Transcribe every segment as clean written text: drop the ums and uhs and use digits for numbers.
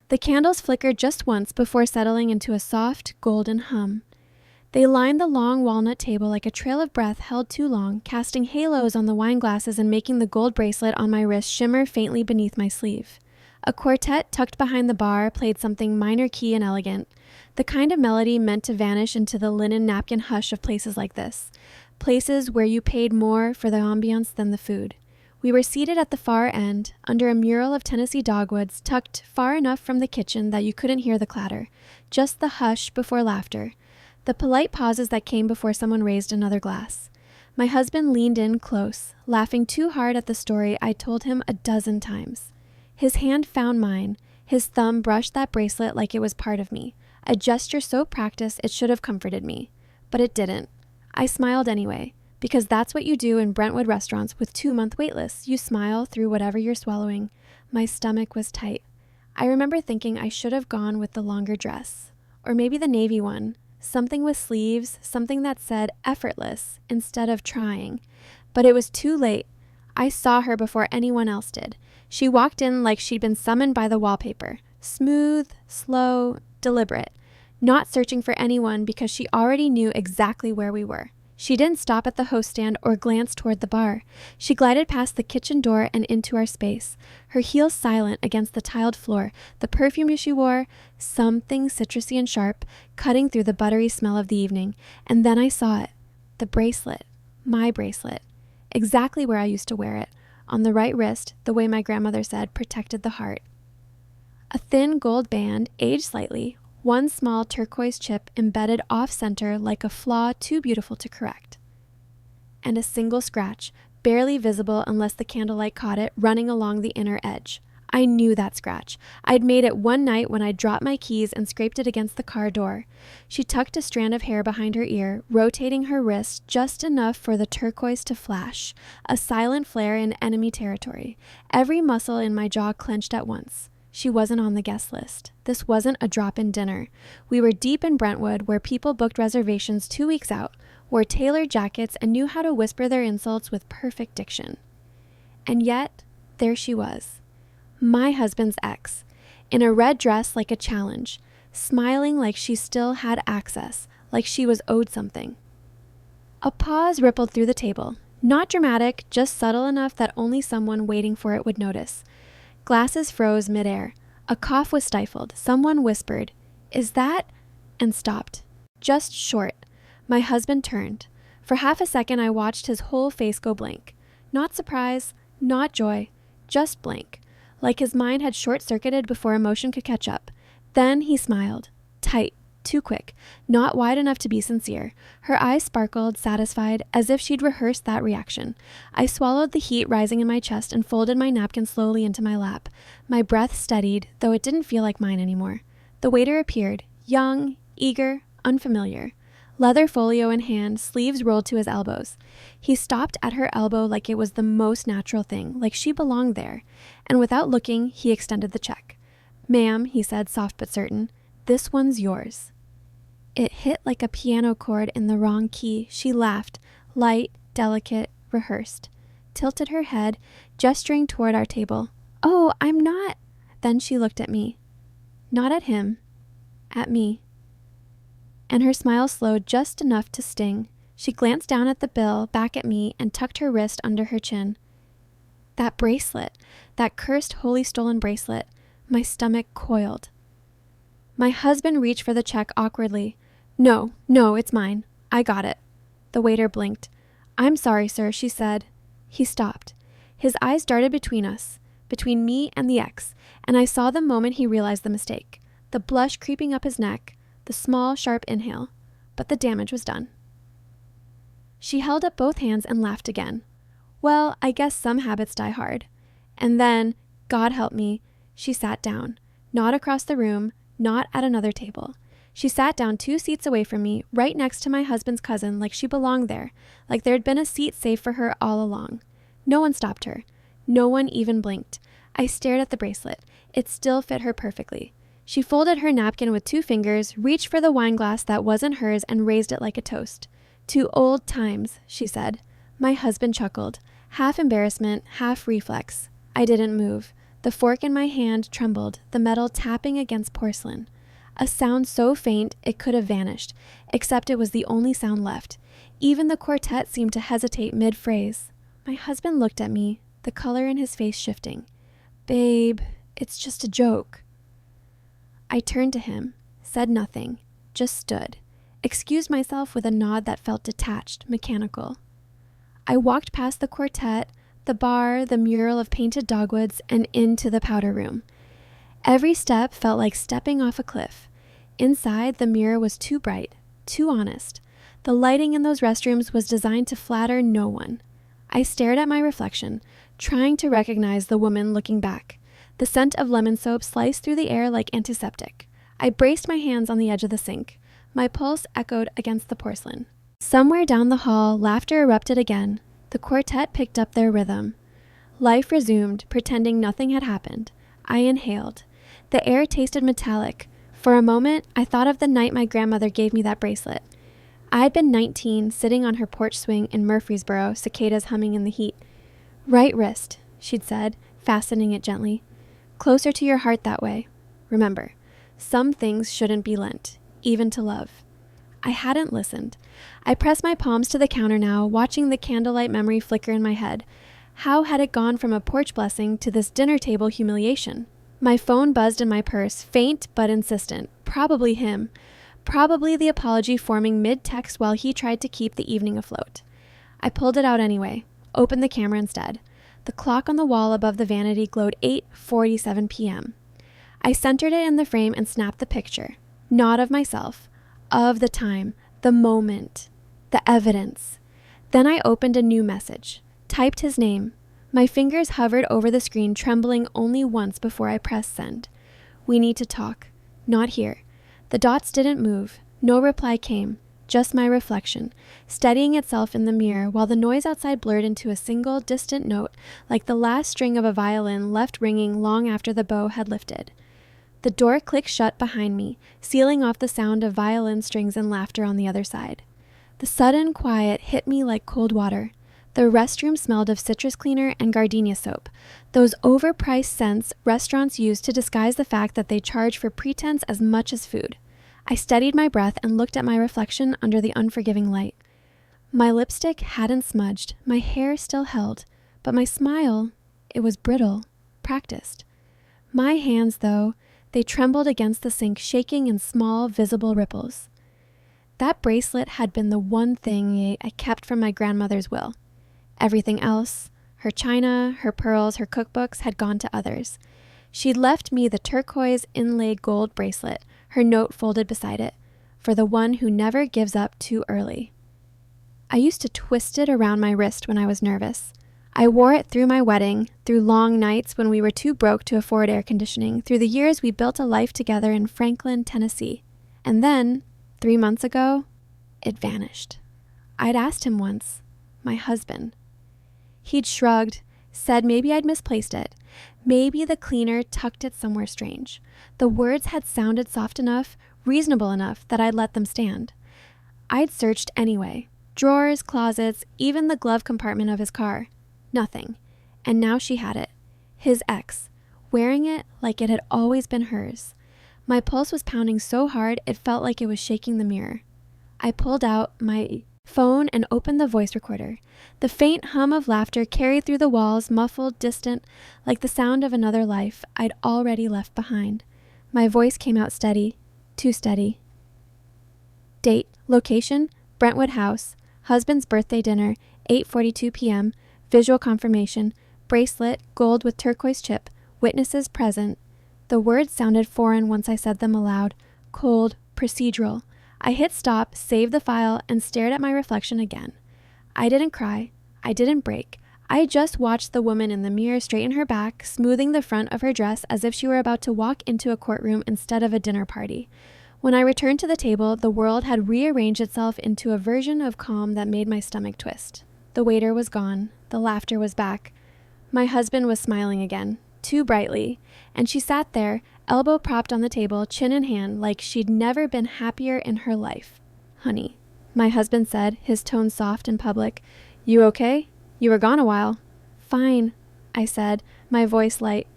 The candles flickered just once before settling into a soft, golden hum. They lined the long walnut table like a trail of breath held too long, casting halos on the wine glasses and making the gold bracelet on my wrist shimmer faintly beneath my sleeve. A quartet tucked behind the bar played something minor key and elegant, the kind of melody meant to vanish into the linen napkin hush of places like this, places where you paid more for the ambiance than the food. We were seated at the far end, under a mural of Tennessee dogwoods tucked far enough from the kitchen that you couldn't hear the clatter, just the hush before laughter, the polite pauses that came before someone raised another glass. My husband leaned in close, laughing too hard at the story I told him a dozen times. His hand found mine. His thumb brushed that bracelet like it was part of me, a gesture so practiced it should have comforted me. But it didn't. I smiled anyway, because that's what you do in Brentwood restaurants with 2-month waitlists. You smile through whatever you're swallowing. My stomach was tight. I remember thinking I should have gone with the longer dress, or maybe the navy one. Something with sleeves, something that said effortless instead of trying. But it was too late. I saw her before anyone else did. She walked in like she'd been summoned by the wallpaper. Smooth, slow, deliberate. Not searching for anyone because she already knew exactly where we were. She didn't stop at the host stand or glance toward the bar. She glided past the kitchen door and into our space, her heels silent against the tiled floor, the perfume she wore, something citrusy and sharp, cutting through the buttery smell of the evening. And then I saw it. The bracelet. My bracelet. Exactly where I used to wear it. On the right wrist, the way my grandmother said protected the heart. A thin gold band, aged slightly, one small turquoise chip embedded off-center like a flaw too beautiful to correct. And a single scratch, barely visible unless the candlelight caught it, running along the inner edge. I knew that scratch. I'd made it one night when I dropped my keys and scraped it against the car door. She tucked a strand of hair behind her ear, rotating her wrist just enough for the turquoise to flash, a silent flare in enemy territory. Every muscle in my jaw clenched at once. She wasn't on the guest list. This wasn't a drop-in dinner. We were deep in Brentwood, where people booked reservations 2 weeks out, wore tailored jackets, and knew how to whisper their insults with perfect diction. And yet, there she was. My husband's ex, in a red dress like a challenge, smiling like she still had access, like she was owed something. A pause rippled through the table. Not dramatic, just subtle enough that only someone waiting for it would notice. Glasses froze midair. A cough was stifled. Someone whispered, "Is that?" and stopped. Just short. My husband turned. For half a second, I watched his whole face go blank. Not surprise, not joy, just blank. Like his mind had short-circuited before emotion could catch up. Then he smiled. Tight. Too quick. Not wide enough to be sincere. Her eyes sparkled, satisfied, as if she'd rehearsed that reaction. I swallowed the heat rising in my chest and folded my napkin slowly into my lap. My breath steadied, though it didn't feel like mine anymore. The waiter appeared, young, eager, unfamiliar. Leather folio in hand, sleeves rolled to his elbows. He stopped at her elbow like it was the most natural thing, like she belonged there. And without looking, he extended the check. "Ma'am," he said, soft but certain, "this one's yours." It hit like a piano chord in the wrong key. She laughed, light, delicate, rehearsed, tilted her head, gesturing toward our table. "Oh, I'm not." Then she looked at me. Not at him, at me. And her smile slowed just enough to sting. She glanced down at the bill, back at me, and tucked her wrist under her chin. That bracelet, that cursed holy stolen bracelet. My stomach coiled. My husband reached for the check awkwardly. No, it's mine. I got it." The waiter blinked. "I'm sorry, sir," she said. He stopped. His eyes darted between us, between me and the ex, and I saw the moment he realized the mistake. The blush creeping up his neck, the small, sharp inhale. But the damage was done. She held up both hands and laughed again. Well, I guess some habits die hard. And then, God help me, she sat down. Not across the room, not at another table. She sat down 2 seats away from me, right next to my husband's cousin, like she belonged there, like there had been a seat saved for her all along. No one stopped her. No one even blinked. I stared at the bracelet. It still fit her perfectly. She folded her napkin with 2 fingers, reached for the wine glass that wasn't hers, and raised it like a toast. "To old times," she said. My husband chuckled, half embarrassment, half reflex. I didn't move. The fork in my hand trembled, the metal tapping against porcelain. A sound so faint it could have vanished, except it was the only sound left. Even the quartet seemed to hesitate mid-phrase. My husband looked at me, the color in his face shifting. "Babe, it's just a joke." I turned to him, said nothing, just stood, excused myself with a nod that felt detached, mechanical. I walked past the quartet, the bar, the mural of painted dogwoods, and into the powder room. Every step felt like stepping off a cliff. Inside, the mirror was too bright, too honest. The lighting in those restrooms was designed to flatter no one. I stared at my reflection, trying to recognize the woman looking back. The scent of lemon soap sliced through the air like antiseptic. I braced my hands on the edge of the sink. My pulse echoed against the porcelain. Somewhere down the hall, laughter erupted again. The quartet picked up their rhythm. Life resumed, pretending nothing had happened. I inhaled. The air tasted metallic. For a moment, I thought of the night my grandmother gave me that bracelet. I had been 19, sitting on her porch swing in Murfreesboro, cicadas humming in the heat. "Right wrist," she'd said, fastening it gently. "Closer to your heart that way. Remember, some things shouldn't be lent, even to love." I hadn't listened. I pressed my palms to the counter now, watching the candlelight memory flicker in my head. How had it gone from a porch blessing to this dinner table humiliation? My phone buzzed in my purse, faint but insistent. Probably him. Probably the apology forming mid-text while he tried to keep the evening afloat. I pulled it out anyway, opened the camera instead. The clock on the wall above the vanity glowed 8:47 p.m. I centered it in the frame and snapped the picture. Not of myself. Of the time. The moment. The evidence. Then I opened a new message. Typed his name. My fingers hovered over the screen, trembling only once before I pressed send. "We need to talk. Not here." The dots didn't move. No reply came. Just my reflection, steadying itself in the mirror while the noise outside blurred into a single, distant note, like the last string of a violin left ringing long after the bow had lifted. The door clicked shut behind me, sealing off the sound of violin strings and laughter on the other side. The sudden quiet hit me like cold water. The restroom smelled of citrus cleaner and gardenia soap, those overpriced scents restaurants use to disguise the fact that they charge for pretense as much as food. I steadied my breath and looked at my reflection under the unforgiving light. My lipstick hadn't smudged, my hair still held, but my smile, it was brittle, practiced. My hands, though, they trembled against the sink, shaking in small, visible ripples. That bracelet had been the one thing I kept from my grandmother's will. Everything else, her china, her pearls, her cookbooks, had gone to others. She'd left me the turquoise inlaid gold bracelet, her note folded beside it, for the one who never gives up too early. I used to twist it around my wrist when I was nervous. I wore it through my wedding, through long nights when we were too broke to afford air conditioning, through the years we built a life together in Franklin, Tennessee. And then, 3 months ago, it vanished. I'd asked him once, my husband. He'd shrugged, said maybe I'd misplaced it. Maybe the cleaner tucked it somewhere strange. The words had sounded soft enough, reasonable enough, that I'd let them stand. I'd searched anyway. Drawers, closets, even the glove compartment of his car. Nothing. And now she had it. His ex. Wearing it like it had always been hers. My pulse was pounding so hard it felt like it was shaking the mirror. I pulled out my phone and opened the voice recorder. The faint hum of laughter carried through the walls, muffled, distant, like the sound of another life I'd already left behind. My voice came out steady, too steady. Date, location, Brentwood House, husband's birthday dinner, 8:42 p.m., visual confirmation, bracelet, gold with turquoise chip, witnesses present. The words sounded foreign once I said them aloud, cold, procedural. I hit stop, saved the file, and stared at my reflection again. I didn't cry. I didn't break. I just watched the woman in the mirror straighten her back, smoothing the front of her dress as if she were about to walk into a courtroom instead of a dinner party. When I returned to the table, the world had rearranged itself into a version of calm that made my stomach twist. The waiter was gone. The laughter was back. My husband was smiling again, too brightly, and she sat there, elbow propped on the table, chin in hand, like she'd never been happier in her life. "Honey," my husband said, his tone soft and public. "You okay? You were gone a while." "Fine," I said, my voice light.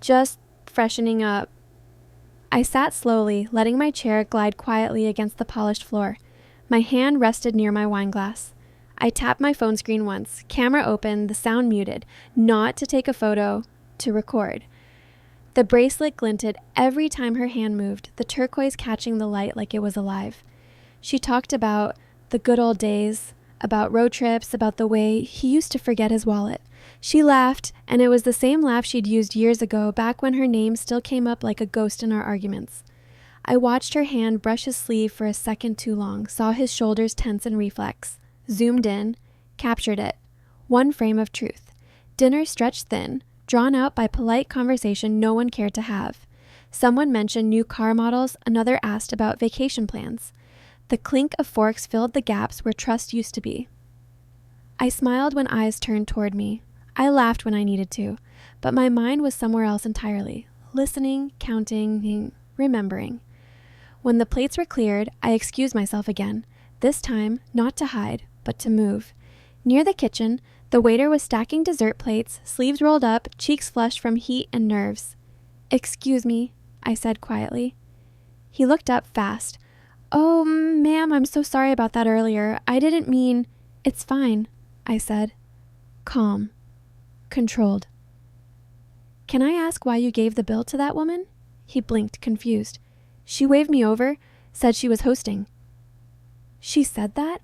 Just freshening up. I sat slowly, letting my chair glide quietly against the polished floor. My hand rested near my wine glass. I tapped my phone screen once, camera open, the sound muted, not to take a photo, to record. The bracelet glinted every time her hand moved, the turquoise catching the light like it was alive. She talked about the good old days, about road trips, about the way he used to forget his wallet. She laughed, and it was the same laugh she'd used years ago, back when her name still came up like a ghost in our arguments. I watched her hand brush his sleeve for a second too long, saw his shoulders tense in reflex, zoomed in, captured it. One frame of truth. Dinner stretched thin, drawn out by polite conversation no one cared to have. Someone mentioned new car models, another asked about vacation plans. The clink of forks filled the gaps where trust used to be. I smiled when eyes turned toward me. I laughed when I needed to, but my mind was somewhere else entirely, listening, counting, remembering. When the plates were cleared, I excused myself again, this time not to hide, but to move. Near the kitchen, the waiter was stacking dessert plates, sleeves rolled up, cheeks flushed from heat and nerves. "Excuse me," I said quietly. He looked up fast. "Oh, ma'am, I'm so sorry about that earlier. I didn't mean—" "It's fine," I said. Calm. Controlled. "Can I ask why you gave the bill to that woman?" He blinked, confused. "She waved me over, said she was hosting." "She said that?"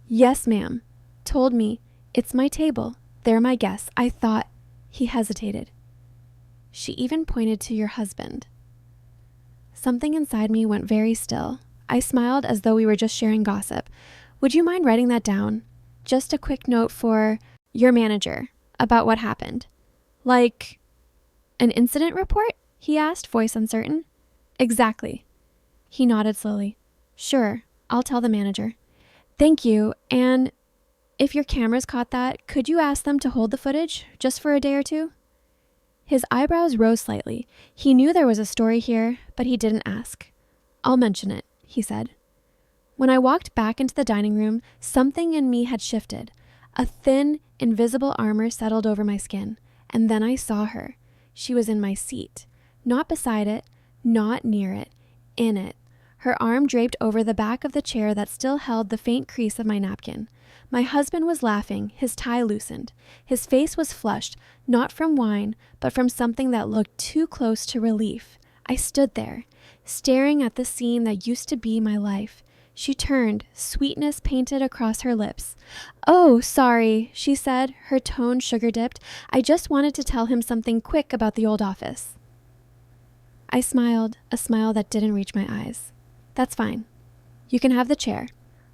"Yes, ma'am. Told me, it's my table. They're my guests. I thought—" He hesitated. "She even pointed to your husband." Something inside me went very still. I smiled as though we were just sharing gossip. "Would you mind writing that down? Just a quick note for your manager about what happened." "Like an incident report?" he asked, voice uncertain. "Exactly." He nodded slowly. "Sure, I'll tell the manager." "Thank you, and if your cameras caught that, could you ask them to hold the footage, just for a day or two?" His eyebrows rose slightly. He knew there was a story here, but he didn't ask. "I'll mention it," he said. When I walked back into the dining room, something in me had shifted. A thin, invisible armor settled over my skin, and then I saw her. She was in my seat, not beside it, not near it, in it. Her arm draped over the back of the chair that still held the faint crease of my napkin. My husband was laughing, his tie loosened. His face was flushed, not from wine, but from something that looked too close to relief. I stood there, staring at the scene that used to be my life. She turned, sweetness painted across her lips. "Oh, sorry," she said, her tone sugar-dipped. "I just wanted to tell him something quick about the old office." I smiled, a smile that didn't reach my eyes. "That's fine. You can have the chair."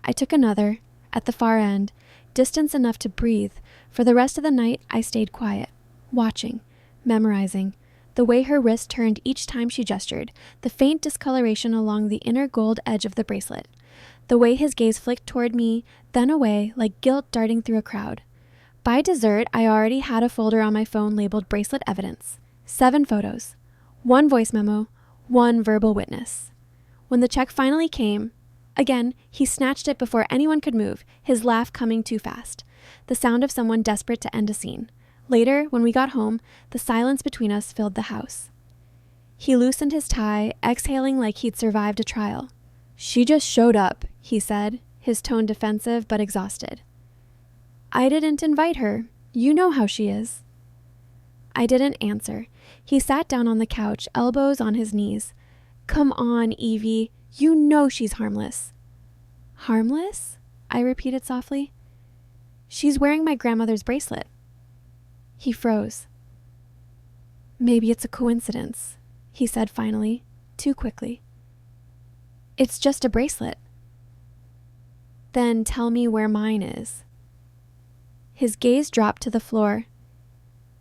I took another, at the far end, distance enough to breathe. For the rest of the night, I stayed quiet, watching, memorizing. The way her wrist turned each time she gestured, the faint discoloration along the inner gold edge of the bracelet. The way his gaze flicked toward me, then away, like guilt darting through a crowd. By dessert, I already had a folder on my phone labeled Bracelet Evidence. 7 photos. 1 voice memo. 1 verbal witness. When the check finally came, again, he snatched it before anyone could move, his laugh coming too fast. The sound of someone desperate to end a scene. Later, when we got home, the silence between us filled the house. He loosened his tie, exhaling like he'd survived a trial. "She just showed up," he said, his tone defensive but exhausted. "I didn't invite her. You know how she is." I didn't answer. He sat down on the couch, elbows on his knees. "Come on, Evie. You know she's harmless." "Harmless?" I repeated softly. "She's wearing my grandmother's bracelet." He froze. "Maybe it's a coincidence," he said finally, too quickly. "It's just a bracelet." "Then tell me where mine is." His gaze dropped to the floor.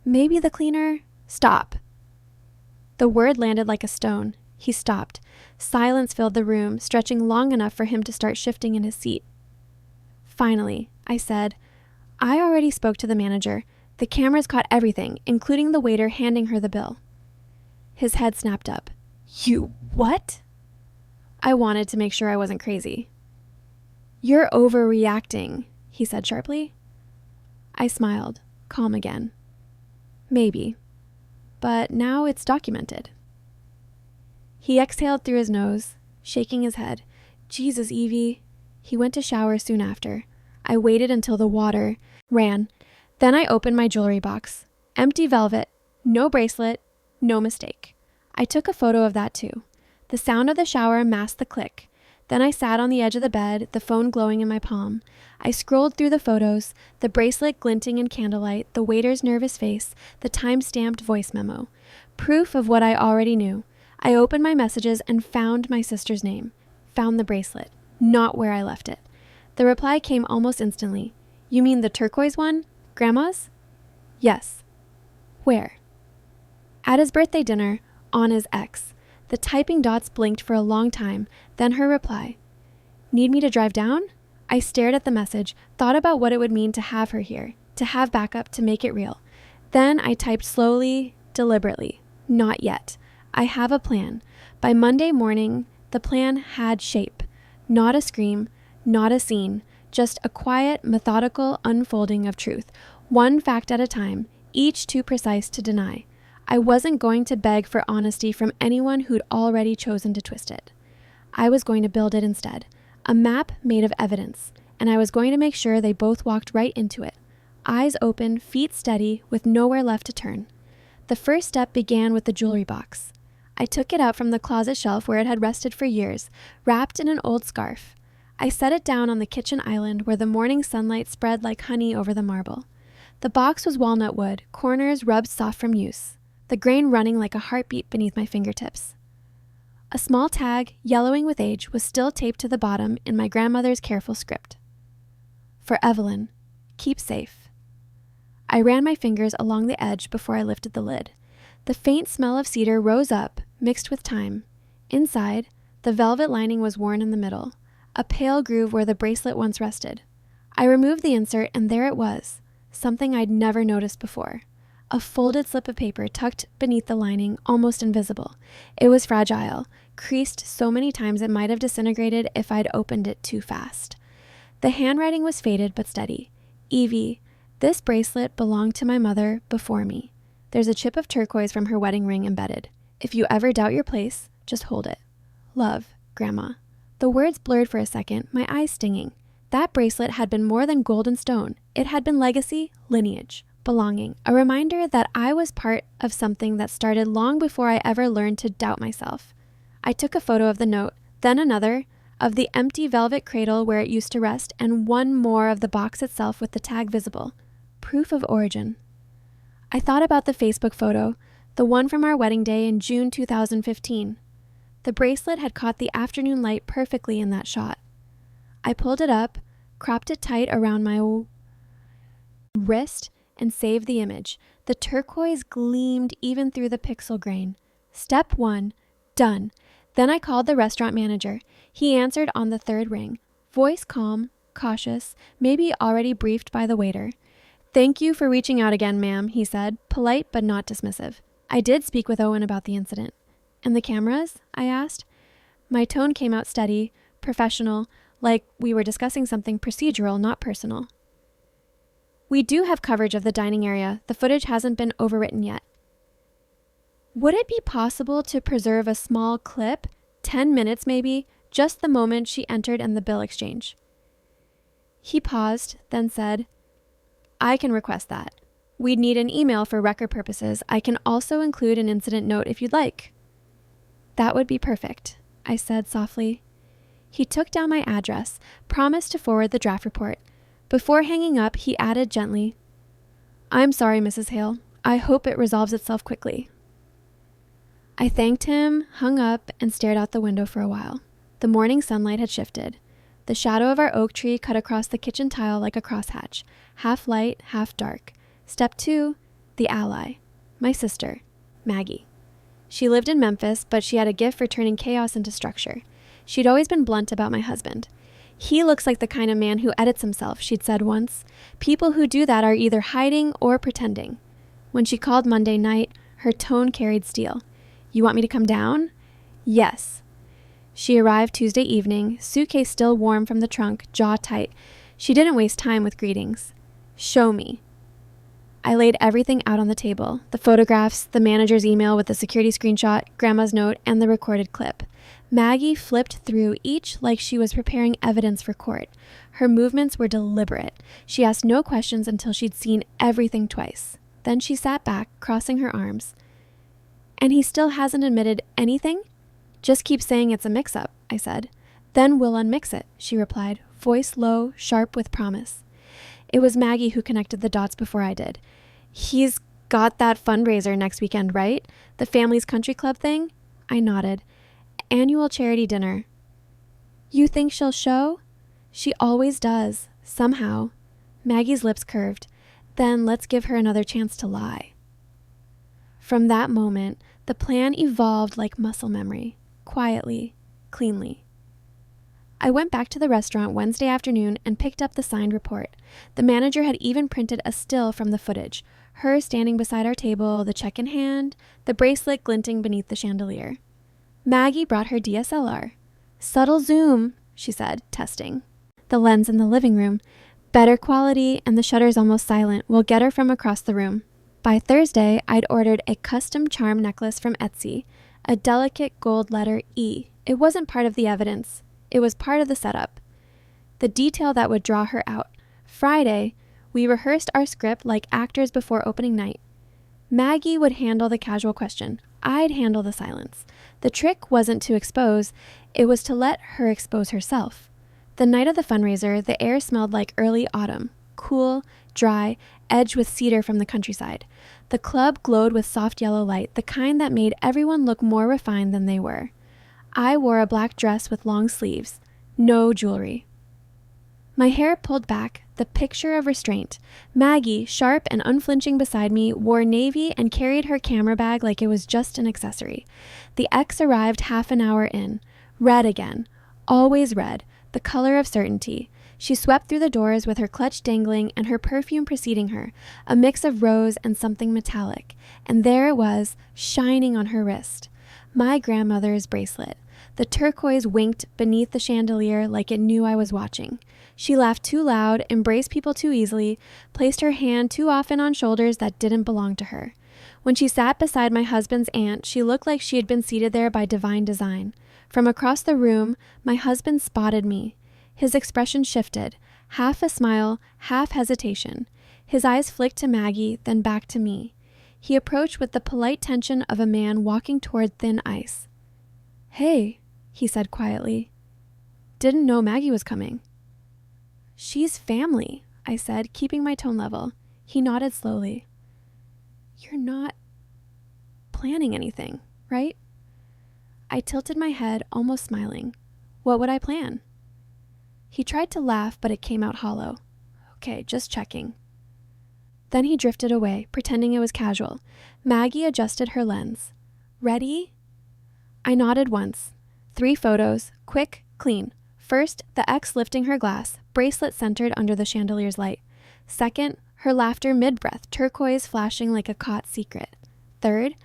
"Maybe the cleaner—" "Stop." The word landed like a stone. He stopped. Silence filled the room, stretching long enough for him to start shifting in his seat. "Finally," I said, "I already spoke to the manager. The cameras caught everything, including the waiter handing her the bill." His head snapped up. "You what?" I wanted to make sure I wasn't crazy. "You're overreacting," he said sharply. I smiled, calm again. "Maybe." but now it's documented. He exhaled through his nose, shaking his head. Jesus, Evie. He went to shower soon after. I waited until the water ran. Then I opened my jewelry box. Empty velvet, no bracelet, no mistake. I took a photo of that too. The sound of the shower masked the click. Then I sat on the edge of the bed, the phone glowing in my palm. I scrolled through the photos, the bracelet glinting in candlelight, the waiter's nervous face, the time-stamped voice memo. Proof of what I already knew. I opened my messages and found my sister's name. Found the bracelet. Not where I left it. The reply came almost instantly. You mean the turquoise one? Grandma's? Yes. Where? At his birthday dinner, on his ex. The typing dots blinked for a long time, then her reply. Need me to drive down? I stared at the message, thought about what it would mean to have her here, to have backup, to make it real. Then I typed slowly, deliberately. Not yet. I have a plan. By Monday morning, the plan had shape. Not a scream, not a scene, just a quiet, methodical unfolding of truth, one fact at a time, each too precise to deny. I wasn't going to beg for honesty from anyone who'd already chosen to twist it. I was going to build it instead, a map made of evidence, and I was going to make sure they both walked right into it, eyes open, feet steady, with nowhere left to turn. The first step began with the jewelry box. I took it out from the closet shelf where it had rested for years, wrapped in an old scarf. I set it down on the kitchen island where the morning sunlight spread like honey over the marble. The box was walnut wood, corners rubbed soft from use, the grain running like a heartbeat beneath my fingertips. A small tag, yellowing with age, was still taped to the bottom in my grandmother's careful script. For Evelyn, keep safe. I ran my fingers along the edge before I lifted the lid. The faint smell of cedar rose up, mixed with thyme. Inside, the velvet lining was worn in the middle, a pale groove where the bracelet once rested. I removed the insert, and there it was, something I'd never noticed before. A folded slip of paper tucked beneath the lining, almost invisible. It was fragile, creased so many times it might have disintegrated if I'd opened it too fast. The handwriting was faded but steady. Evie, this bracelet belonged to my mother before me. There's a chip of turquoise from her wedding ring embedded. If you ever doubt your place, just hold it. Love, Grandma. The words blurred for a second, my eyes stinging. That bracelet had been more than gold and stone. It had been legacy, lineage, belonging, a reminder that I was part of something that started long before I ever learned to doubt myself. I took a photo of the note, then another, of the empty velvet cradle where it used to rest, and one more of the box itself with the tag visible. Proof of origin. I thought about the Facebook photo, the one from our wedding day in June 2015. The bracelet had caught the afternoon light perfectly in that shot. I pulled it up, cropped it tight around my wrist, and saved the image. The turquoise gleamed even through the pixel grain. Step 1, done. Then I called the restaurant manager. He answered on the third ring. Voice calm, cautious, maybe already briefed by the waiter. Thank you for reaching out again, ma'am, he said, polite but not dismissive. I did speak with Owen about the incident. And the cameras? I asked. My tone came out steady, professional, like we were discussing something procedural, not personal. We do have coverage of the dining area. The footage hasn't been overwritten yet. Would it be possible to preserve a small clip, 10 minutes maybe, just the moment she entered and the bill exchange? He paused, then said, I can request that. We'd need an email for record purposes. I can also include an incident note if you'd like. That would be perfect, I said softly. He took down my address, promised to forward the draft report. Before hanging up, he added gently, I'm sorry, Mrs. Hale. I hope it resolves itself quickly. I thanked him, hung up, and stared out the window for a while. The morning sunlight had shifted. The shadow of our oak tree cut across the kitchen tile like a crosshatch, half light, half dark. Step 2, the ally, my sister, Maggie. She lived in Memphis, but she had a gift for turning chaos into structure. She'd always been blunt about my husband. He looks like the kind of man who edits himself, she'd said once. People who do that are either hiding or pretending. When she called Monday night, her tone carried steel. You want me to come down? Yes. She arrived Tuesday evening, suitcase still warm from the trunk, jaw tight. She didn't waste time with greetings. Show me. I laid everything out on the table. The photographs, the manager's email with the security screenshot, Grandma's note, and the recorded clip. Maggie flipped through each like she was preparing evidence for court. Her movements were deliberate. She asked no questions until she'd seen everything twice. Then she sat back, crossing her arms. And he still hasn't admitted anything? Just keep saying it's a mix-up, I said. Then we'll unmix it, she replied, voice low, sharp with promise. It was Maggie who connected the dots before I did. He's got that fundraiser next weekend, right? The family's country club thing? I nodded. Annual charity dinner. You think she'll show? She always does, somehow. Maggie's lips curved. Then let's give her another chance to lie. From that moment, the plan evolved like muscle memory, quietly, cleanly. I went back to the restaurant Wednesday afternoon and picked up the signed report. The manager had even printed a still from the footage, her standing beside our table, the check in hand, the bracelet glinting beneath the chandelier. Maggie brought her DSLR. Subtle zoom, she said, testing. The lens in the living room. Better quality and the shutter's almost silent. We'll get her from across the room. By Thursday, I'd ordered a custom charm necklace from Etsy, a delicate gold letter E. It wasn't part of the evidence. It was part of the setup, the detail that would draw her out. Friday, we rehearsed our script like actors before opening night. Maggie would handle the casual question. I'd handle the silence. The trick wasn't to expose, it was to let her expose herself. The night of the fundraiser, the air smelled like early autumn, cool, dry, edged with cedar from the countryside. The club glowed with soft yellow light, the kind that made everyone look more refined than they were. I wore a black dress with long sleeves, no jewelry. My hair pulled back, the picture of restraint. Maggie, sharp and unflinching beside me, wore navy and carried her camera bag like it was just an accessory. The ex arrived half an hour in. Red again. Always red, the color of certainty. She swept through the doors with her clutch dangling and her perfume preceding her, a mix of rose and something metallic. And there it was, shining on her wrist. My grandmother's bracelet. The turquoise winked beneath the chandelier like it knew I was watching. She laughed too loud, embraced people too easily, placed her hand too often on shoulders that didn't belong to her. When she sat beside my husband's aunt, she looked like she had been seated there by divine design. From across the room, my husband spotted me. His expression shifted, half a smile, half hesitation. His eyes flicked to Maggie, then back to me. He approached with the polite tension of a man walking toward thin ice. Hey, he said quietly. Didn't know Maggie was coming. She's family, I said, keeping my tone level. He nodded slowly. You're not planning anything, right? I tilted my head, almost smiling. What would I plan? He tried to laugh, but it came out hollow. Okay, just checking. Then he drifted away, pretending it was casual. Maggie adjusted her lens. Ready? I nodded once. 3 photos, quick, clean. First, the ex lifting her glass, bracelet centered under the chandelier's light. Second, her laughter mid-breath, turquoise flashing like a caught secret. Third,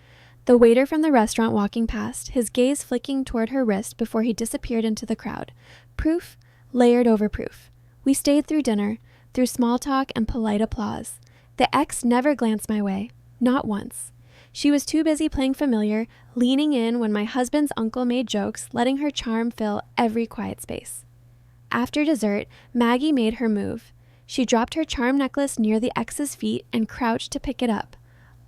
the waiter from the restaurant walking past, his gaze flicking toward her wrist before he disappeared into the crowd. Proof, layered over proof. We stayed through dinner, through small talk and polite applause. The ex never glanced my way, not once. She was too busy playing familiar, leaning in when my husband's uncle made jokes, letting her charm fill every quiet space. After dessert, Maggie made her move. She dropped her charm necklace near the ex's feet and crouched to pick it up.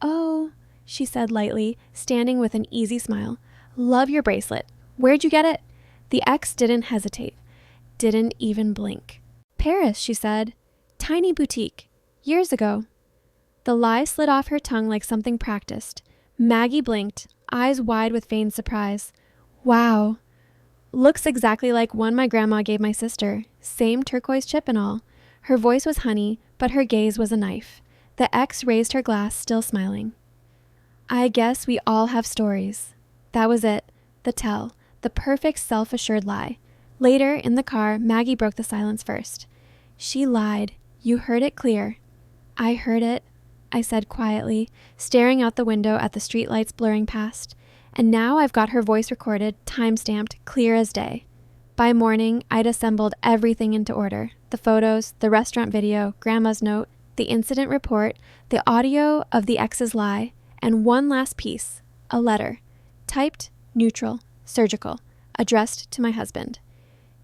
Oh, she said lightly, standing with an easy smile. Love your bracelet. Where'd you get it? The ex didn't hesitate, didn't even blink. Paris, she said. Tiny boutique. Years ago. The lie slid off her tongue like something practiced. Maggie blinked, eyes wide with feigned surprise. Wow. Looks exactly like one my grandma gave my sister. Same turquoise chip and all. Her voice was honey, but her gaze was a knife. The ex raised her glass, still smiling. I guess we all have stories. That was it. The tell. The perfect self-assured lie. Later, in the car, Maggie broke the silence first. She lied. You heard it clear. I heard it, I said quietly, staring out the window at the streetlights blurring past. And now I've got her voice recorded, time-stamped, clear as day. By morning, I'd assembled everything into order. The photos, the restaurant video, Grandma's note, the incident report, the audio of the ex's lie, and one last piece, a letter, typed, neutral, surgical, addressed to my husband.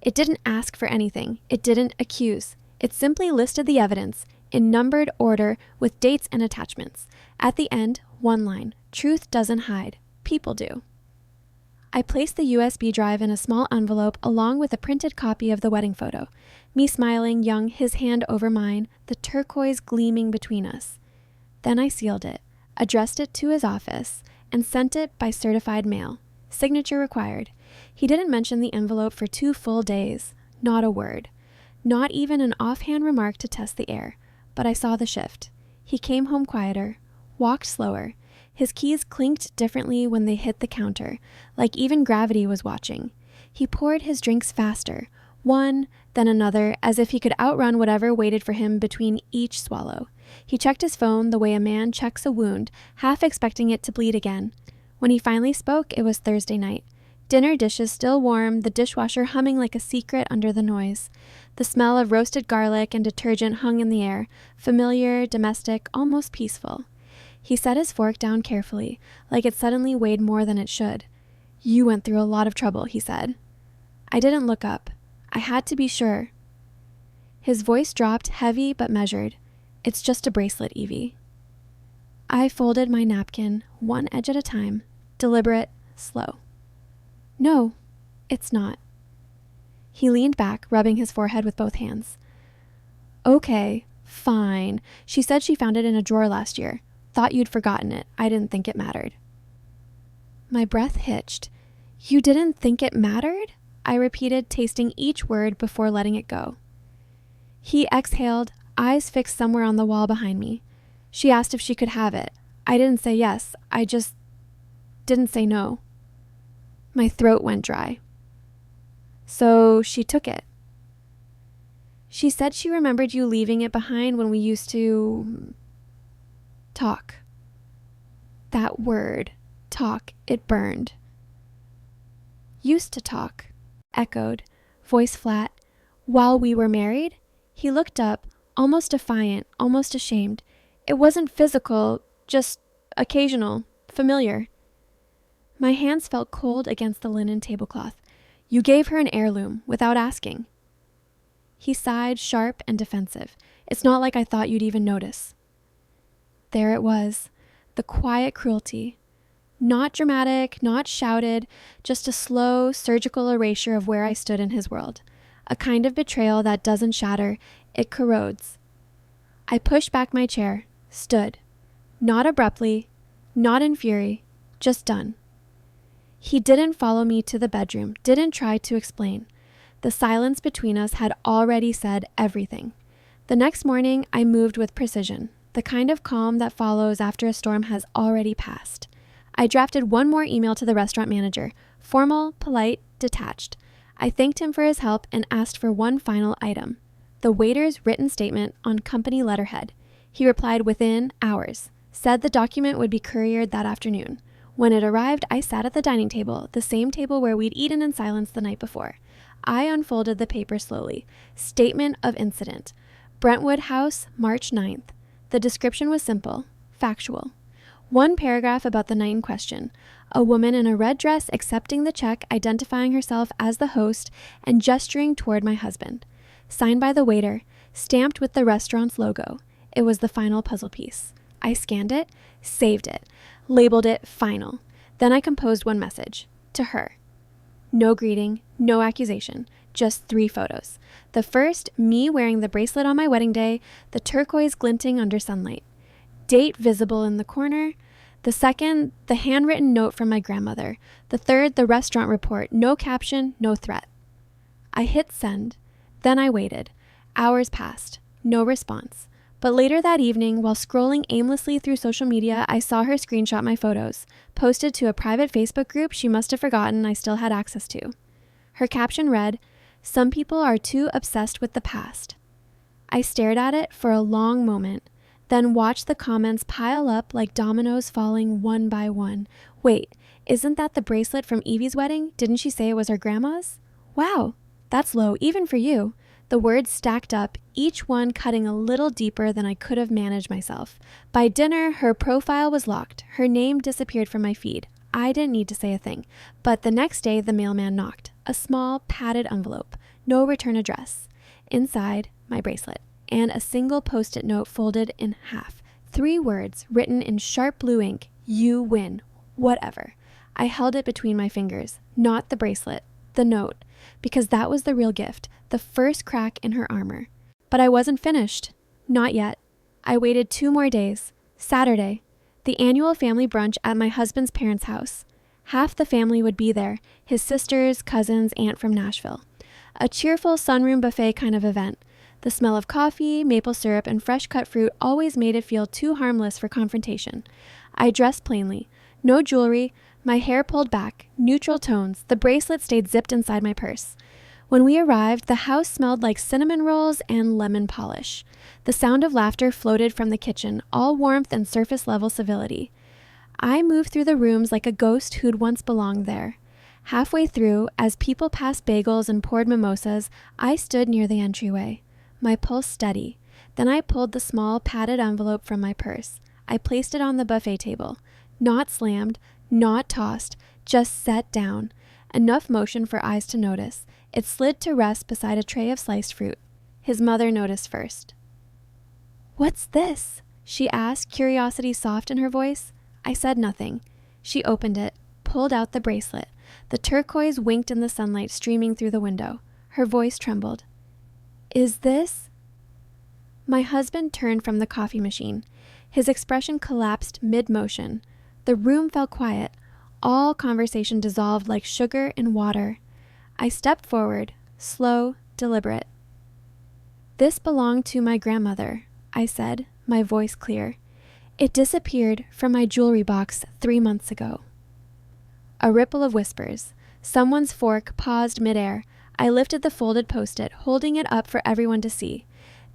It didn't ask for anything. It didn't accuse. It simply listed the evidence in numbered order with dates and attachments. At the end, one line, truth doesn't hide. People do. I placed the USB drive in a small envelope along with a printed copy of the wedding photo. Me smiling, young, his hand over mine, the turquoise gleaming between us. Then I sealed it, addressed it to his office, and sent it by certified mail. Signature required. He didn't mention the envelope for 2 full days. Not a word. Not even an offhand remark to test the air. But I saw the shift. He came home quieter, walked slower. His keys clinked differently when they hit the counter, like even gravity was watching. He poured his drinks faster, one, then another, as if he could outrun whatever waited for him between each swallow. He checked his phone the way a man checks a wound, half expecting it to bleed again. When he finally spoke, it was Thursday night. Dinner dishes still warm, the dishwasher humming like a secret under the noise. The smell of roasted garlic and detergent hung in the air, familiar, domestic, almost peaceful. He set his fork down carefully, like it suddenly weighed more than it should. "You went through a lot of trouble," he said. I didn't look up. I had to be sure. His voice dropped, heavy but measured. "It's just a bracelet, Evie." I folded my napkin, one edge at a time, deliberate, slow. "No, it's not." He leaned back, rubbing his forehead with both hands. "Okay, fine. She said she found it in a drawer last year. Thought you'd forgotten it. I didn't think it mattered." My breath hitched. "You didn't think it mattered?" I repeated, tasting each word before letting it go. He exhaled, eyes fixed somewhere on the wall behind me. "She asked if she could have it. I didn't say yes. I just didn't say no." My throat went dry. "So she took it?" "She said she remembered you leaving it behind when we used to talk." That word, talk, it burned. "Used to talk," echoed, voice flat. "While we were married?" He looked up, almost defiant, almost ashamed. "It wasn't physical, just occasional, familiar." My hands felt cold against the linen tablecloth. "You gave her an heirloom, without asking." He sighed, sharp and defensive. "It's not like I thought you'd even notice." There it was, the quiet cruelty. Not dramatic, not shouted, just a slow, surgical erasure of where I stood in his world. A kind of betrayal that doesn't shatter, it corrodes. I pushed back my chair, stood. Not abruptly, not in fury, just done. He didn't follow me to the bedroom, didn't try to explain. The silence between us had already said everything. The next morning, I moved with precision, the kind of calm that follows after a storm has already passed. I drafted one more email to the restaurant manager, formal, polite, detached. I thanked him for his help and asked for one final item, the waiter's written statement on company letterhead. He replied within hours, said the document would be couriered that afternoon. When it arrived, I sat at the dining table, the same table where we'd eaten in silence the night before. I unfolded the paper slowly. Statement of incident. Brentwood House, March 9th. The description was simple, factual. One paragraph about the night in question. A woman in a red dress accepting the check, identifying herself as the host, and gesturing toward my husband. Signed by the waiter, stamped with the restaurant's logo. It was the final puzzle piece. I scanned it, saved it, labeled it final. Then I composed one message. To her. No greeting, no accusation, just 3 photos. The first, me wearing the bracelet on my wedding day, the turquoise glinting under sunlight. Date visible in the corner. The second, the handwritten note from my grandmother. The third, the restaurant report, no caption, no threat. I hit send. Then I waited. Hours passed. No response. But later that evening, while scrolling aimlessly through social media, I saw her screenshot my photos, posted to a private Facebook group she must have forgotten I still had access to. Her caption read, "Some people are too obsessed with the past." I stared at it for a long moment, then watched the comments pile up like dominoes falling one by one. Wait, isn't that the bracelet from Evie's wedding? Didn't she say it was her grandma's? Wow, that's low, even for you. The words stacked up, each one cutting a little deeper than I could have managed myself. By dinner, her profile was locked. Her name disappeared from my feed. I didn't need to say a thing. But the next day, the mailman knocked. A small, padded envelope. No return address. Inside, my bracelet. And a single Post-it note folded in half. 3 words written in sharp blue ink. You win. Whatever. I held it between my fingers. Not the bracelet. The note. Because that was the real gift. The first crack in her armor. But I wasn't finished. Not yet. I waited 2 more days. Saturday. The annual family brunch at my husband's parents' house. Half the family would be there. His sisters, cousins, aunt from Nashville. A cheerful sunroom buffet kind of event. The smell of coffee, maple syrup, and fresh cut fruit always made it feel too harmless for confrontation. I dressed plainly. No jewelry, my hair pulled back, neutral tones, the bracelet stayed zipped inside my purse. When we arrived, the house smelled like cinnamon rolls and lemon polish. The sound of laughter floated from the kitchen, all warmth and surface-level civility. I moved through the rooms like a ghost who'd once belonged there. Halfway through, as people passed bagels and poured mimosas, I stood near the entryway. My pulse steady. Then I pulled the small, padded envelope from my purse. I placed it on the buffet table. Not slammed, not tossed, just set down. Enough motion for eyes to notice. It slid to rest beside a tray of sliced fruit. His mother noticed first. "What's this?" she asked, curiosity soft in her voice. I said nothing. She opened it, pulled out the bracelet. The turquoise winked in the sunlight streaming through the window. Her voice trembled. "Is this?" My husband turned from the coffee machine. His expression collapsed mid-motion. The room fell quiet. All conversation dissolved like sugar in water. I stepped forward, slow, deliberate. "This belonged to my grandmother," I said, my voice clear. "It disappeared from my jewelry box 3 months ago." A ripple of whispers. Someone's fork paused midair. I lifted the folded Post-it, holding it up for everyone to see.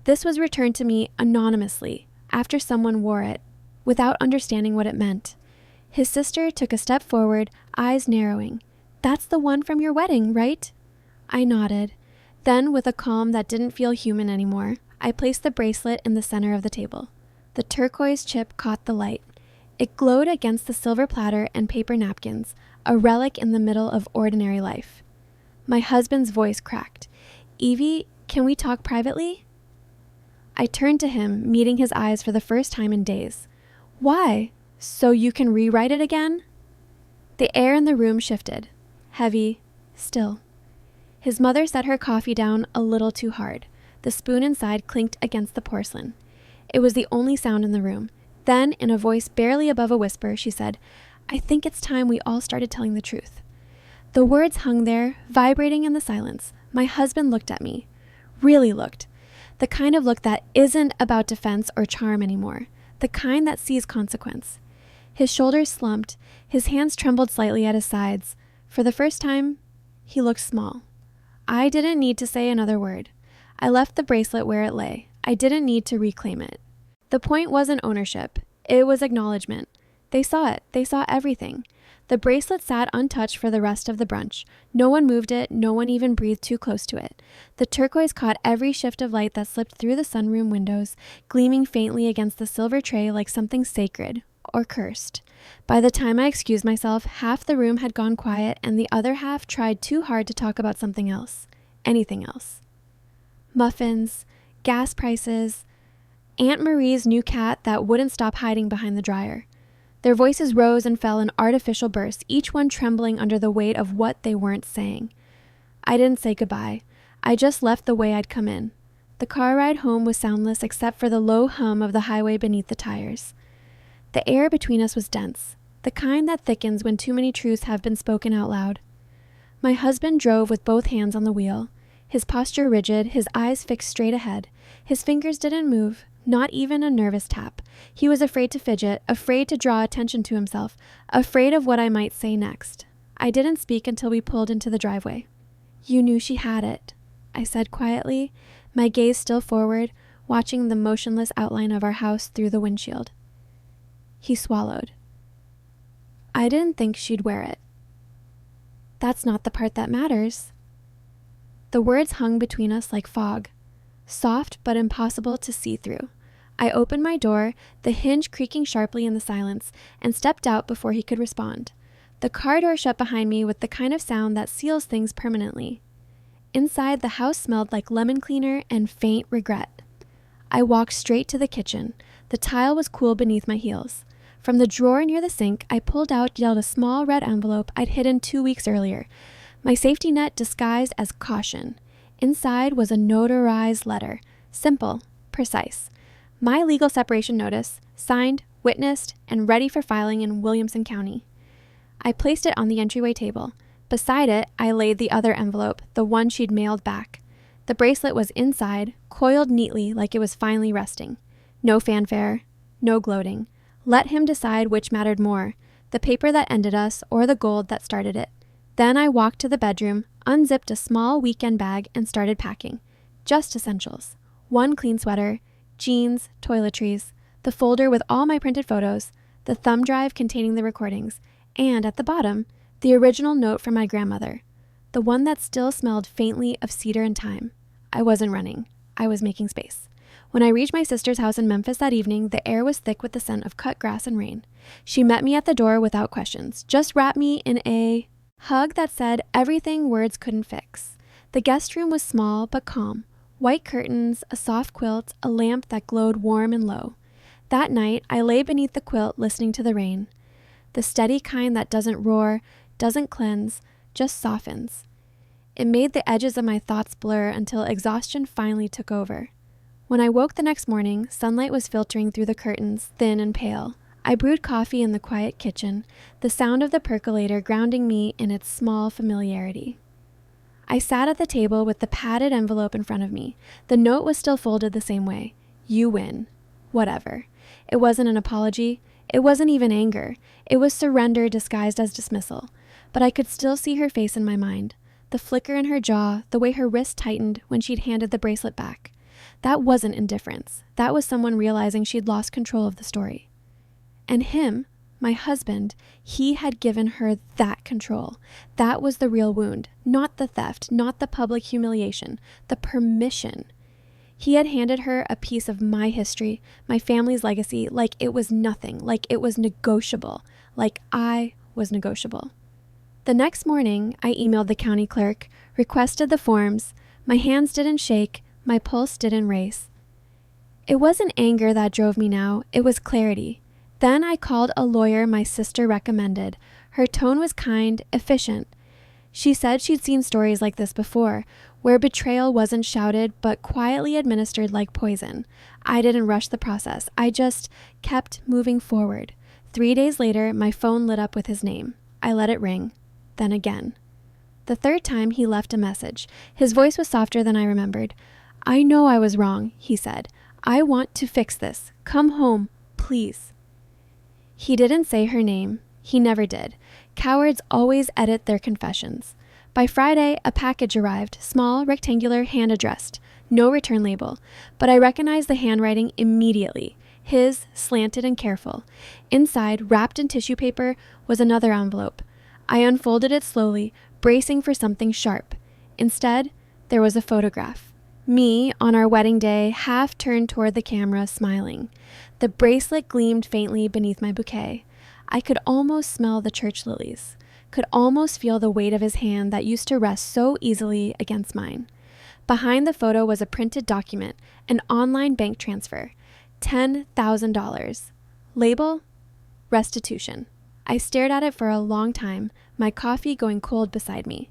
This was returned to me anonymously, after someone wore it, without understanding what it meant. His sister took a step forward, eyes narrowing. "That's the one from your wedding, right?" I nodded. Then, with a calm that didn't feel human anymore, I placed the bracelet in the center of the table. The turquoise chip caught the light. It glowed against the silver platter and paper napkins, a relic in the middle of ordinary life. My husband's voice cracked. "Evie, can we talk privately?" I turned to him, meeting his eyes for the first time in days. "Why? So you can rewrite it again?" The air in the room shifted. Heavy, still. His mother set her coffee down a little too hard. The spoon inside clinked against the porcelain. It was the only sound in the room. Then, in a voice barely above a whisper, she said, "I think it's time we all started telling the truth." The words hung there, vibrating in the silence. My husband looked at me. Really looked. The kind of look that isn't about defense or charm anymore. The kind that sees consequence. His shoulders slumped. His hands trembled slightly at his sides. For the first time, he looked small. I didn't need to say another word. I left the bracelet where it lay. I didn't need to reclaim it. The point wasn't ownership. It was acknowledgement. They saw it. They saw everything. The bracelet sat untouched for the rest of the brunch. No one moved it. No one even breathed too close to it. The turquoise caught every shift of light that slipped through the sunroom windows, gleaming faintly against the silver tray like something sacred or cursed. By the time I excused myself, half the room had gone quiet and the other half tried too hard to talk about something else. Anything else. Muffins, gas prices, Aunt Marie's new cat that wouldn't stop hiding behind the dryer. Their voices rose and fell in artificial bursts, each one trembling under the weight of what they weren't saying. I didn't say goodbye. I just left the way I'd come in. The car ride home was soundless except for the low hum of the highway beneath the tires. The air between us was dense, the kind that thickens when too many truths have been spoken out loud. My husband drove with both hands on the wheel, his posture rigid, his eyes fixed straight ahead. His fingers didn't move, not even a nervous tap. He was afraid to fidget, afraid to draw attention to himself, afraid of what I might say next. I didn't speak until we pulled into the driveway. "You knew she had it," I said quietly, my gaze still forward, watching the motionless outline of our house through the windshield. He swallowed. "I didn't think she'd wear it." "That's not the part that matters." The words hung between us like fog, soft but impossible to see through. I opened my door, the hinge creaking sharply in the silence, and stepped out before he could respond. The car door shut behind me with the kind of sound that seals things permanently. Inside, the house smelled like lemon cleaner and faint regret. I walked straight to the kitchen. The tile was cool beneath my heels. From the drawer near the sink, I pulled out yet a small red envelope I'd hidden 2 weeks earlier, my safety net disguised as caution. Inside was a notarized letter, simple, precise. My legal separation notice, signed, witnessed, and ready for filing in Williamson County. I placed it on the entryway table. Beside it, I laid the other envelope, the one she'd mailed back. The bracelet was inside, coiled neatly like it was finally resting. No fanfare, no gloating. Let him decide which mattered more, the paper that ended us or the gold that started it. Then I walked to the bedroom, unzipped a small weekend bag, and started packing. Just essentials. One clean sweater, jeans, toiletries, the folder with all my printed photos, the thumb drive containing the recordings, and at the bottom, the original note from my grandmother, the one that still smelled faintly of cedar and thyme. I wasn't running. I was making space. When I reached my sister's house in Memphis that evening, the air was thick with the scent of cut grass and rain. She met me at the door without questions, just wrapped me in a hug that said everything words couldn't fix. The guest room was small but calm. White curtains, a soft quilt, a lamp that glowed warm and low. That night, I lay beneath the quilt listening to the rain. The steady kind that doesn't roar, doesn't cleanse, just softens. It made the edges of my thoughts blur until exhaustion finally took over. When I woke the next morning, sunlight was filtering through the curtains, thin and pale. I brewed coffee in the quiet kitchen, the sound of the percolator grounding me in its small familiarity. I sat at the table with the padded envelope in front of me. The note was still folded the same way. You win. Whatever. It wasn't an apology. It wasn't even anger. It was surrender disguised as dismissal. But I could still see her face in my mind. The flicker in her jaw, the way her wrist tightened when she'd handed the bracelet back. That wasn't indifference. That was someone realizing she'd lost control of the story. And him, my husband, he had given her that control. That was the real wound, not the theft, not the public humiliation, the permission. He had handed her a piece of my history, my family's legacy, like it was nothing, like it was negotiable, like I was negotiable. The next morning, I emailed the county clerk, requested the forms. My hands didn't shake, my pulse didn't race. It wasn't anger that drove me now, it was clarity. Then I called a lawyer my sister recommended. Her tone was kind, efficient. She said she'd seen stories like this before, where betrayal wasn't shouted but quietly administered like poison. I didn't rush the process. I just kept moving forward. 3 days later, my phone lit up with his name. I let it ring. Then again. The third time, he left a message. His voice was softer than I remembered. I know I was wrong, he said. I want to fix this. Come home, please. He didn't say her name. He never did. Cowards always edit their confessions. By Friday, a package arrived, small, rectangular, hand-addressed. No return label. But I recognized the handwriting immediately. His, slanted and careful. Inside, wrapped in tissue paper, was another envelope. I unfolded it slowly, bracing for something sharp. Instead, there was a photograph. Me, on our wedding day, half turned toward the camera, smiling. The bracelet gleamed faintly beneath my bouquet. I could almost smell the church lilies, could almost feel the weight of his hand that used to rest so easily against mine. Behind the photo was a printed document, an online bank transfer, $10,000. Label? Restitution. I stared at it for a long time, my coffee going cold beside me.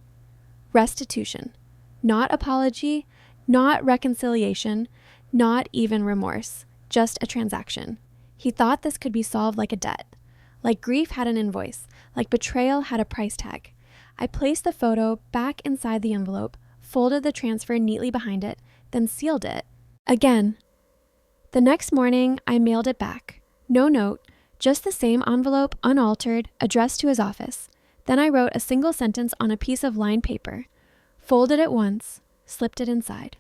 Restitution. Not apology, not reconciliation, not even remorse, just a transaction. He thought this could be solved like a debt. Like grief had an invoice, like betrayal had a price tag. I placed the photo back inside the envelope, folded the transfer neatly behind it, then sealed it. Again. The next morning, I mailed it back. No note, just the same envelope, unaltered, addressed to his office. Then I wrote a single sentence on a piece of lined paper, folded it once, slipped it inside.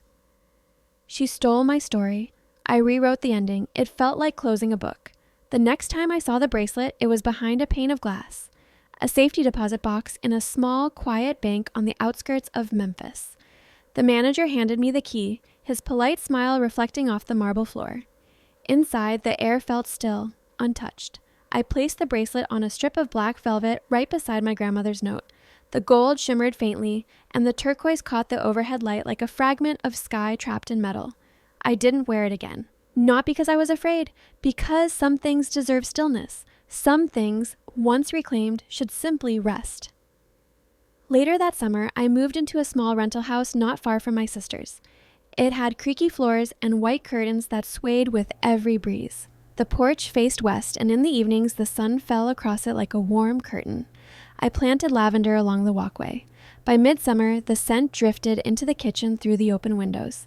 She stole my story. I rewrote the ending. It felt like closing a book. The next time I saw the bracelet, it was behind a pane of glass, a safety deposit box in a small, quiet bank on the outskirts of Memphis. The manager handed me the key, his polite smile reflecting off the marble floor. Inside, the air felt still, untouched. I placed the bracelet on a strip of black velvet right beside my grandmother's note. The gold shimmered faintly, and the turquoise caught the overhead light like a fragment of sky trapped in metal. I didn't wear it again. Not because I was afraid, because some things deserve stillness. Some things, once reclaimed, should simply rest. Later that summer, I moved into a small rental house not far from my sister's. It had creaky floors and white curtains that swayed with every breeze. The porch faced west, and in the evenings the sun fell across it like a warm curtain. I planted lavender along the walkway. By midsummer, the scent drifted into the kitchen through the open windows.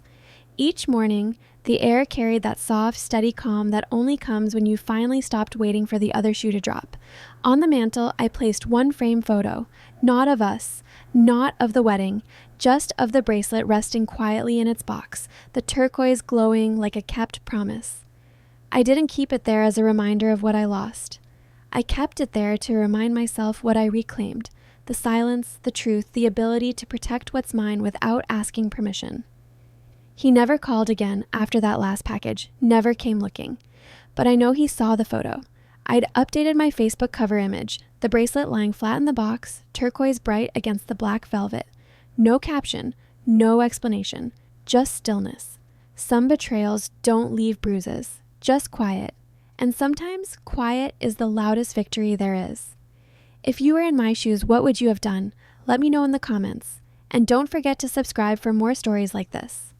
Each morning, the air carried that soft, steady calm that only comes when you finally stopped waiting for the other shoe to drop. On the mantel, I placed one frame photo, not of us, not of the wedding, just of the bracelet resting quietly in its box, the turquoise glowing like a kept promise. I didn't keep it there as a reminder of what I lost. I kept it there to remind myself what I reclaimed, the silence, the truth, the ability to protect what's mine without asking permission. He never called again after that last package, never came looking. But I know he saw the photo. I'd updated my Facebook cover image, the bracelet lying flat in the box, turquoise bright against the black velvet. No caption, no explanation, just stillness. Some betrayals don't leave bruises, just quiet. And sometimes quiet is the loudest victory there is. If you were in my shoes, what would you have done? Let me know in the comments. And don't forget to subscribe for more stories like this.